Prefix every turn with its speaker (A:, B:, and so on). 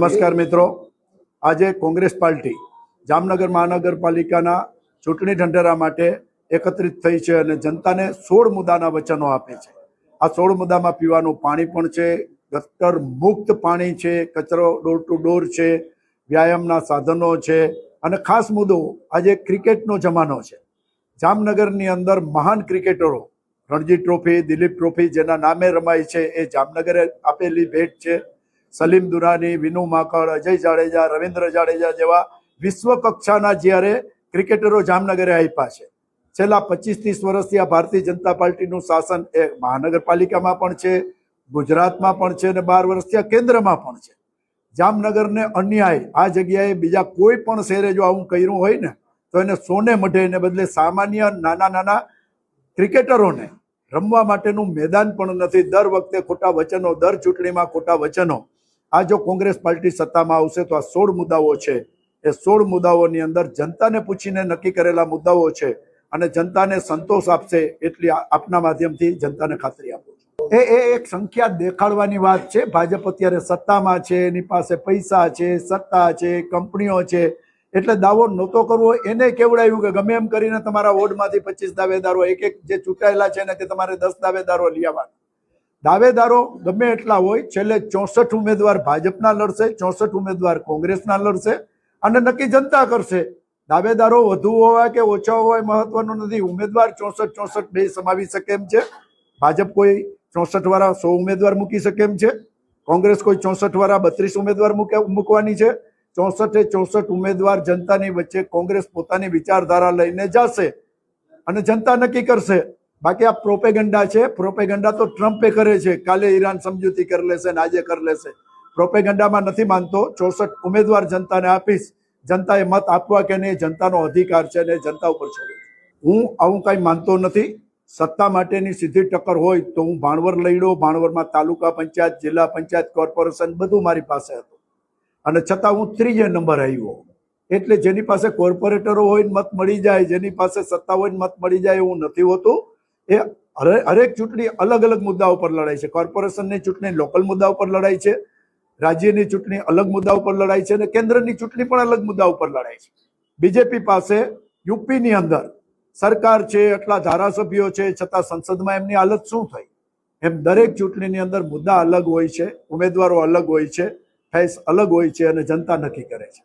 A: નમસ્કાર મિત્રો, આજે કોંગ્રેસ પાર્ટી જામનગર મહાનગરપાલિકાના ચૂંટણી ઢંઢેરા માટે એકત્રિત થઈ છે અને જનતાને 16 મુદ્દાના વચનો આપે છે। આ 16 મુદ્દામાં પીવાનું પાણી પણ છે, ગટર મુક્ત પાણી છે, કચરો ડોર ટુ ડોર છે, વ્યાયામના સાધનો છે અને ખાસ મુદ્દો આજે ક્રિકેટનો જમાનો છે। જામનગરની અંદર મહાન ક્રિકેટરો રણજી ટ્રોફી, દિલીપ ટ્રોફી જેના નામે રમાય છે એ જામનગરે આપેલી ભેટ છે। સલીમ દુરાની, વિનુ માકડ, અજય જાડેજા, રવિન્દ્ર જાડેજા જેવા વિશ્વ કક્ષાના જ્યારે ક્રિકેટરો જામનગરે આપ્યા છે। છેલ્લા 25-30 વર્ષથી આ ભારતીય જનતા પાર્ટીનું શાસન એ મહાનગરપાલિકામાં પણ છે, ગુજરાતમાં પણ છે અને 12 વર્ષથી આ કેન્દ્રમાં પણ છે। જામનગરને અન્યાય આ જગ્યાએ બીજા કોઈ પણ શહેરે જો આવું કર્યું હોય ને તો એને સોને મઢે, એને બદલે સામાન્ય નાના નાના ક્રિકેટરોને રમવા માટેનું મેદાન પણ નથી। દર વખતે ખોટા વચનો, દર ચૂંટણીમાં ખોટા વચનો। આ જો કોંગ્રેસ પાર્ટી સત્તામાં આવશે તો આ 16 મુદ્દાઓ છે, એ 16 મુદ્દાઓની અંદર જનતાને પૂછીને નક્કી કરેલા મુદ્દાઓ છે અને જનતાને સંતોષ આપશે એટલી આપના માધ્યમથી જનતાને ખાતરી આપું છું। એ એક સંખ્યા દેખાડવાની વાત છે। ભાજપ અત્યારે સત્તામાં છે, એની પાસે પૈસા છે, સત્તા છે, કંપનીઓ છે, એટલે દાવો નહોતો કરવો એને કેવડાવ્યું કે ગમે એમ કરીને તમારા વોર્ડમાંથી 25 દાવેદારો એક જે ચૂંટાયેલા છે ને કે તમારે 10 દાવેદારો લઈ આવવાના। દાવેદારો ગમે એટલા હોય, છેલ્લે 64 ઉમેદવાર ભાજપના લડશે, 64 ઉમેદવાર કોંગ્રેસના લડશે અને નક્કી જનતા કરશે। દાવેદારો વધુ હોય કે ઓછા હોય મહત્વનું નથી, ઉમેદવાર 64 બે સમાવી શકે એમ છે। ભાજપ કોઈ 64 વાળા 100 ઉમેદવાર મૂકી શકે એમ છે, કોંગ્રેસ કોઈ 64 વાળા 32 ઉમેદવાર મૂકવાની છે। 64 ઉમેદવાર જનતાની વચ્ચે કોંગ્રેસ પોતાની વિચારધારા લઈને જશે અને જનતા નક્કી કરશે। બાકી આ પ્રોપેગન્ડા છે, પ્રોપેગન્ડા તો ટ્રમ્પે કરે છે, કાલે ઈરાન સમજૂતી કરી લેશે ને આજે કરી લેશે। પ્રોપેગન્ડામાં નથી માનતો। 64 ઉમેદવાર જનતાને આપીશ, જનતાએ મત આપવા કે નહીં જનતાનો અધિકાર છે ને જનતા ઉપર છોડ્યો। હું આવું કઈ માનતો નથી। સત્તા માટેની સીધી ટક્કર હોય તો હું ભાણવર લડ્યો, ભાણવરમાં તાલુકા પંચાયત, જિલ્લા પંચાયત, કોર્પોરેશન બધું મારી પાસે હતું અને છતાં હું 3 નંબર આવ્યો। એટલે જેની પાસે કોર્પોરેટરો હોય મત મળી જાય, જેની પાસે સત્તા હોય મત મળી જાય એવું નથી હોતું। એ હરેક ચૂંટણી અલગ અલગ મુદ્દાઓ પર લડાય છે। કોર્પોરેશનની ચૂંટણી લોકલ મુદ્દા ઉપર લડાય છે, રાજ્યની ચૂંટણી અલગ મુદ્દા ઉપર લડાય છે અને કેન્દ્રની ચૂંટણી પણ અલગ મુદ્દા ઉપર લડાય છે। બીજેપી પાસે યુપીની અંદર સરકાર છે, એટલા ધારાસભ્યો છે, છતાં સંસદમાં એમની હાલત શું થઈ? એમ દરેક ચૂંટણીની અંદર મુદ્દા અલગ હોય છે, ઉમેદવારો અલગ હોય છે, ફેસ અલગ હોય છે અને જનતા નક્કી કરે છે।